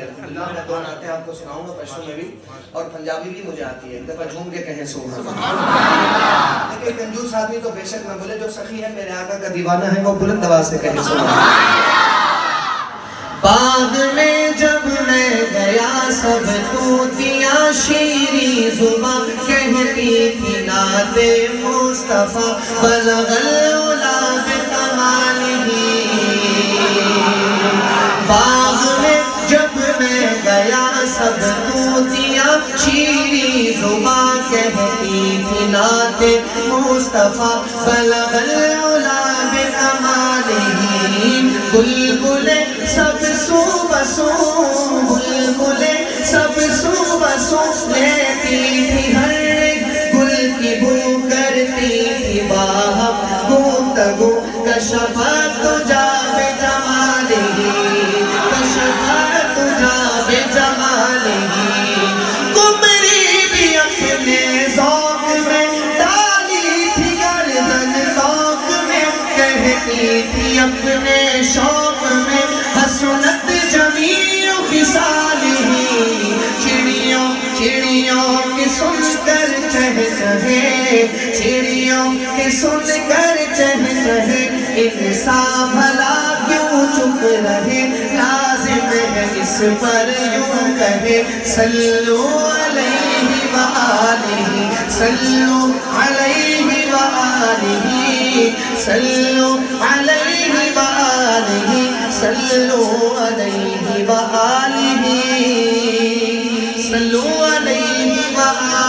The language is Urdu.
ہے الحمدللہ. میں 2 نعتیں آپ کو سناؤں گا پشتو میں بھی اور پنجابی بھی مجھے آتی ہے. ایک دفعہ جھوم کے کہیں سبحان اللہ. لیکن کنجوس آدمی تو بے شک نہ بولے, جو سخی ہے میرے آقا کا دیوانہ ہے وہ بلند آواز سے کہیں سبحان اللہ. باغ میں جب میں گیا سب طوطیاں شیریں زباں کہتی تھی نعت مصطفیٰ بلغ العلا بکمالہ. باغ میں جب میں گیا سب طوطیاں شیریں زباں کہتی تھی نعت مصطفیٰ بلغ العلا بکمالہ. بلبلیں سب سو بسو, بلبلیں سب سو بسو لیتی تھی ہر ایک گل کی بو کرتی تھی باہم گفتگو. کشفت تجا بجمالہ, کشفت تجا بجمالہ. قمری بھی اپنے ذوق میں ڈالی تھی گردن طوق میں, کہتی تھی اپنے شوق میں حسنت جمیع خصالہ. چڑیوں کی سن کر چہ چہے, چڑیوں کی سن کر چہ چہے. انسان بھلا کیوں چپ رہے, لازم ہے اس پر یوں کہے صلو علیہ وآلہ, صلو علیہ وآلہ, صلو علیہ وآلہ, صلو علیہ وآلہ, صلو علیہ وآلہ.